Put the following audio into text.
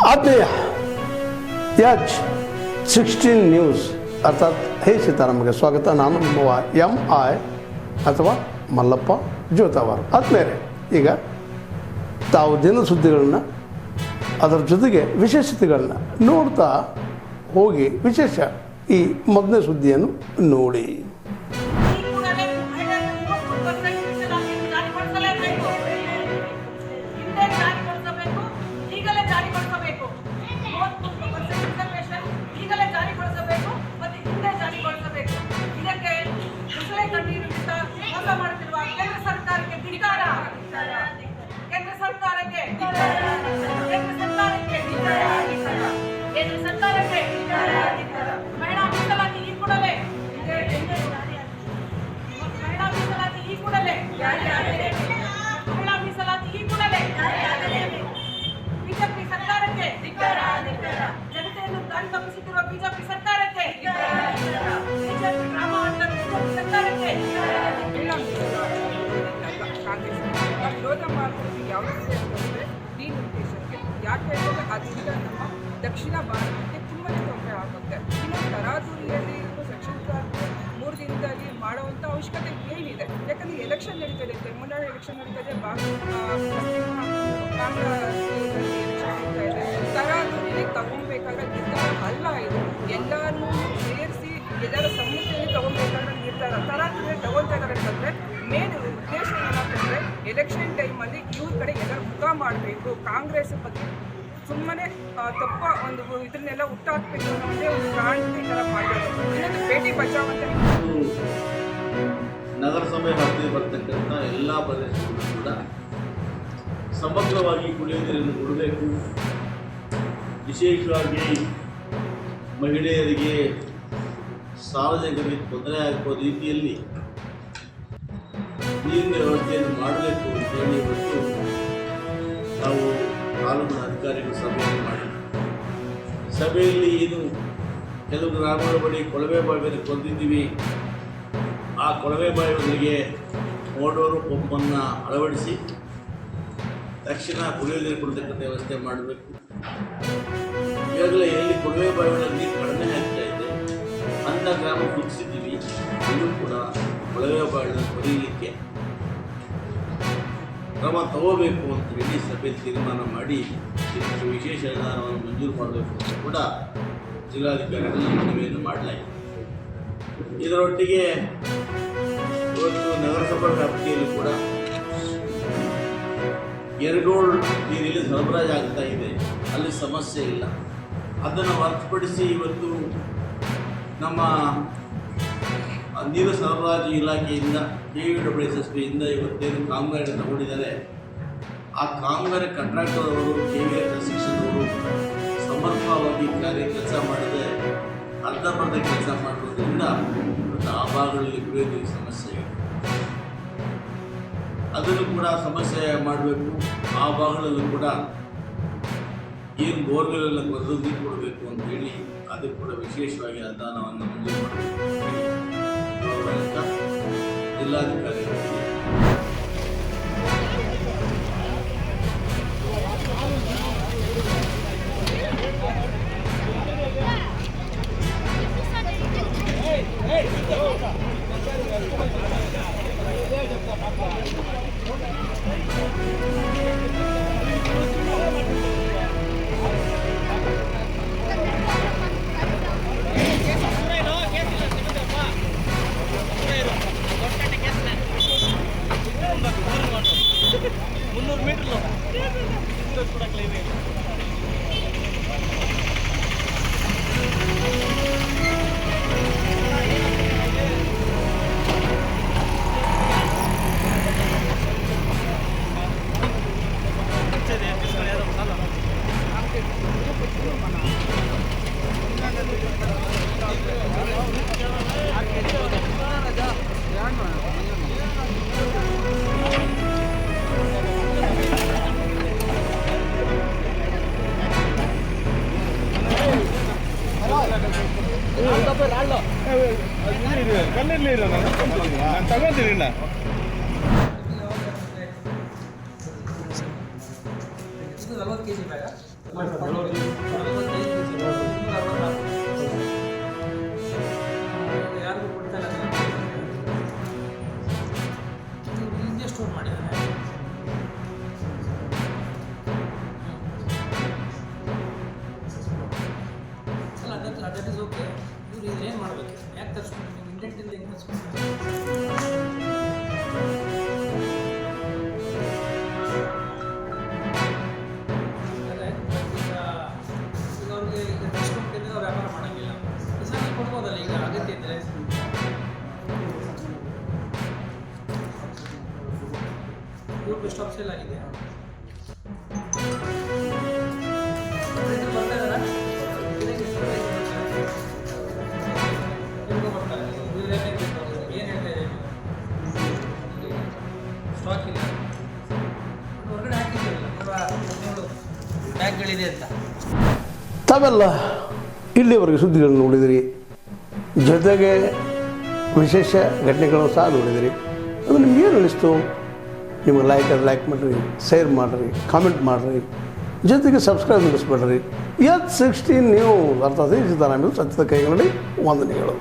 ಆತ್ಮೀಯ H16 news ಅರ್ಥಾತ್ ಹೇ ಸೀತಾರಾಮಗೆ ಸ್ವಾಗತ. ನಾನು ನಿಮ್ಮವ MI ಅಥವಾ ಮಲ್ಲಪ್ಪ ಜೋತಾವಾರ್. ಆದ್ಮೇಲೆ ಈಗ ತಾವು ದಿನ ಸುದ್ದಿಗಳನ್ನ ಅದರ ಜೊತೆಗೆ ವಿಶೇಷತೆಗಳನ್ನ ನೋಡ್ತಾ ಹೋಗಿ ವಿಶೇಷ ಈ ಮೊದಲನೇ ಸುದ್ದಿಯನ್ನು ನೋಡಿ. ಬಿಜೆಪಿ ಸರ್ಕಾರಕ್ಕೆ ಜನತೆಯನ್ನು ದಾರಿ ತಪ್ಪಿಸುತ್ತಿರುವ ಬಿಜೆಪಿ ಸರ್ಕಾರಕ್ಕೆ ಬಿಜೆಪಿ ಡ್ರಾಮಾ ಸರ್ಕಾರಕ್ಕೆ ವಿರೋಧ ಮಾಡುವುದು ಯಾವುದೇ ಅಂತಂದರೆ ಈ ಉದ್ದೇಶಕ್ಕೆ. ಯಾಕೆ ಹೇಳಿದ್ರೆ ಅದರಿಂದ ನಮ್ಮ ದಕ್ಷಿಣ ಭಾರತಕ್ಕೆ ತುಂಬಾ ತೊಂದರೆ ಆಗುತ್ತೆ. ಇನ್ನು ತರಾತುರಿಯಲ್ಲಿ ಸೆಕ್ಷನ್ 3 ದಿನದಲ್ಲಿ ಮಾಡುವಂಥ ಅವಶ್ಯಕತೆ ಏನಿದೆ? ಯಾಕಂದರೆ ಎಲೆಕ್ಷನ್ ನಡೀತದೆ, ತಮಿಳುನಾಡು ಎಲೆಕ್ಷನ್ ನಡೀತದೆ, ಬಾಂಗ್ಲಾ ಎಲೆಕ್ಷನ್ ನಡೀತಾ ಇದೆ. ತರಾತುರಿಯಲ್ಲಿ ತಗೊಬೇಕಾದ ನಿರ್ಧಾರ ಅಲ್ಲ ಇದು. ಎಲ್ಲರನ್ನೂ ಸೇರಿಸಿ ಎಲ್ಲರ ಸಮ್ಮತಿಯಲ್ಲಿ ತಗೊಬೇಕಾದ ನಿರ್ಧಾರ. ತರಾತುರಿಯಲ್ಲಿ ತಗೊಳ್ತಾ ಇದ್ದಾರೆ ಅಂತಂದರೆ ಮೇನ್ ಉದ್ದೇಶ ಏನಂತಂದರೆ ಎಲೆಕ್ಷನ್ ಟೈಮಲ್ಲಿ ಇವ್ರ ಕಡೆ ಎಲ್ಲರೂ ಮುಖ ಮಾಡಬೇಕು, ಕಾಂಗ್ರೆಸ್ ಬಗ್ಗೆ ಸುಮ್ಮನೆ ತಪ್ಪ ಒಂದು ಇದನ್ನೆಲ್ಲ ಹುಟ್ಟಾಕಬೇಕು ಅನ್ನೋದೇ ಒಂದು ಕ್ರಾಂತಿ ಥರ ಮಾಡಬೇಕು. ಇನ್ನೊಂದು ಬೇಟಿ ಬಚಾವ್ ಅಂತ ನಗರಸಭೆ ವ್ಯಾಪ್ತಿಗೆ ಬರ್ತಕ್ಕಂಥ ಎಲ್ಲ ಪ್ರದೇಶಗಳು ಕೂಡ ಸಮಗ್ರವಾಗಿ ಕುಡಿಯುವ ನೀರನ್ನು ಕೊಡಬೇಕು. ವಿಶೇಷವಾಗಿ ಮಹಿಳೆಯರಿಗೆ, ಸಾರ್ವಜನಿಕರಿಗೆ ತೊಂದರೆ ಆಗುವ ರೀತಿಯಲ್ಲಿ ನೀರಿನ ವ್ಯವಸ್ಥೆಯನ್ನು ಮಾಡಬೇಕು ಅಂತೇಳಿ ಇವತ್ತು ನಾವು ತಾಲೂಕಿನ ಅಧಿಕಾರಿಗಳು ಸಭೆಯನ್ನು ಮಾಡಿ ಸಭೆಯಲ್ಲಿ ಏನು ಕೆಲವು ಗ್ರಾಮಗಳ ಬಳಿ ಕೊಳವೆ ಬಾವಿಯನ್ನು ಕೊಂದಿದ್ದೀವಿ, ಆ ಕೊಳವೆ ಬಾವಿಗಳಿಗೆ ಮೋಟರು ಪಂಪನ್ನು ಅಳವಡಿಸಿ ತಕ್ಷಣ ಕುಡಿಯುವ ನೀರು ಕೊಡತಕ್ಕಂಥ ವ್ಯವಸ್ಥೆ ಮಾಡಬೇಕು. ಈಗಾಗಲೇ ಎಲ್ಲಿ ಕೊಳವೆ ಬಾವಿಗಳ ನೀರು ಕಡಿಮೆ ಆಗ್ತಾ ಇದೆ ಅಂಥ ಗ್ರಾಮ ಗುರುತಿಸಿದ್ದೀವಿ. ಇಲ್ಲೂ ಕೂಡ ಕೊಳವೆ ಬಾವಿಗಳನ್ನು ಕೊಡಲಿಕ್ಕೆ ಕ್ರಮ ತಗೋಬೇಕು ಅಂತ ಹೇಳಿ ಸಭೆ ತೀರ್ಮಾನ ಮಾಡಿ ಇದಕ್ಕೆ ವಿಶೇಷ ಅನುದಾನವನ್ನು ಮಂಜೂರು ಮಾಡಬೇಕು ಅಂತ ಕೂಡ ಜಿಲ್ಲಾಧಿಕಾರಿಗಳಿಗೆ ಮನವಿಯನ್ನು ಮಾಡಲಾಗಿದೆ. ಇದರೊಟ್ಟಿಗೆ ಇವತ್ತು ನಗರಸಭಾ ವ್ಯಾಪ್ತಿಯಲ್ಲಿ ಕೂಡ ಎರಡೋಳು ನೀರಿನಲ್ಲಿ ಸರಬರಾಜು ಆಗ್ತಾ ಇದೆ, ಅಲ್ಲಿ ಸಮಸ್ಯೆ ಇಲ್ಲ. ಅದನ್ನು ಹೊರತುಪಡಿಸಿ ಇವತ್ತು ನಮ್ಮ ನೀರು ಸರಬರಾಜು ಇಲಾಖೆಯಿಂದ KVSSBಯಿಂದ ಇವತ್ತೇನು ಕಾಮಗಾರಿ ತಗೊಂಡಿದ್ದಾರೆ, ಆ ಕಾಮಗಾರಿ ಕಾಂಟ್ರಾಕ್ಟರ್ ಅವರು KVR ಕನ್ಸ್ಟ್ರಕ್ಷನ್ ಅವರು ಸಮರ್ಪಕವಾಗಿ ಕೆಲಸ ಮಾಡಿದೆ, ಅರ್ಧಂಬರ್ಧ ಕೆಲಸ ಮಾಡೋದ್ರಿಂದ ಮತ್ತು ಆ ಭಾಗಗಳಲ್ಲಿ ಕುಡಿಯೋ ನೀರು ಸಮಸ್ಯೆ ಇದೆ. ಅದನ್ನು ಕೂಡ ಸಮಸ್ಯೆ ಮಾಡಬೇಕು. ಆ ಭಾಗದಲ್ಲೂ ಕೂಡ ಏನು ಬೋರ್ವೆಲ್ಲ ಕೊರೆದು ನೀರು ಕೊಡಬೇಕು ಅಂತ ಹೇಳಿ ಅದಕ್ಕೆ ಕೂಡ ವಿಶೇಷವಾಗಿ ಅನುದಾನವನ್ನು ಮಂಜೂರು ಮಾಡಬೇಕು. ಜಿಲ್ಲಾಧಿಕಾರಿಗಳು ಕಲ್ಲಲ್ಲಿ ನಾನು ತಗೋತೀನಿ. ಇದು 40 kg ಬ್ಯಾಗ ಯಾರಿಗೂ ಕೊಡ್ತಾ ಇಲ್ಲ ಹಿಂದೆ ಸ್ಟೋರ್ ಮಾಡಿದ್ದಾರೆ. ಅಲ್ಲ ದಟ್ ಇಸ್ ಓಕೆ. ಇವ್ರು ಇದೇನು ಮಾಡಬೇಕು, ಯಾಕೆ ತರಿಸ್ಕೊಂಡು ನೀವು ಇಂಡೆಂಟಿಂದ ಹೆಂಗೆ ತರಿಸ್ಕೊಂಡು ಈಗ ಅವ್ರಿಗೆ ಈಗ ತರಿಸ್ಕೊಂಡಿದ್ದರೆ ಅವ್ರು ವ್ಯಾಪಾರ ಮಾಡೋಂಗಿಲ್ಲ. ಬಿಸಾಕಿ ಕೊಡ್ಬೋದಲ್ಲ ಈಗ ಅಗತ್ಯ ಇದ್ದರೆ. ಇವ್ರು ಸ್ಟಾಪ್ ಸೇಲ್ ಆಗಿದೆ. ರೈತರು ಬರ್ತಾ ಇದ್ದಾರಾ? ಬರ್ತಾರೆ. ಇವ್ರು ಏನು ಹೇಳ್ತಾ ಇದೆ, ಸ್ಟಾಕ್ ಇಲ್ಲ, ಹೊರಗಡೆ ಹಾಕಿದ್ದೀರಲ್ಲ ನೋಡು ಬ್ಯಾಗ್ಗಳಿದೆ ಅಂತ. ತಾವೆಲ್ಲ ಇಲ್ಲಿವರೆಗೆ ಸುದ್ದಿಗಳನ್ನು ನೋಡಿದಿರಿ, ಜೊತೆಗೆ ವಿಶೇಷ ಘಟನೆಗಳನ್ನು ಸಹ ನೋಡಿದಿರಿ. ಅದು ನಿಮ್ಗೆ ಏನು ಅನಿಸ್ತು? ನಿಮಗೆ ಲೈಕ್ ಮಾಡಿರಿ, ಶೇರ್ ಮಾಡಿರಿ, ಕಾಮೆಂಟ್ ಮಾಡಿರಿ, ಜೊತೆಗೆ ಸಬ್ಸ್ಕ್ರೈಬ್ ಮಾಡಿಸ್ಬೇಡ್ರಿ. H16 ನ್ಯೂಸ್ ಅರ್ಥಾತ್ ಸಿದ್ದರಾಮಯ್ಯ ಸತ್ಯದ ಕೈಗಳಲ್ಲಿ ವಂದನೆಗಳು.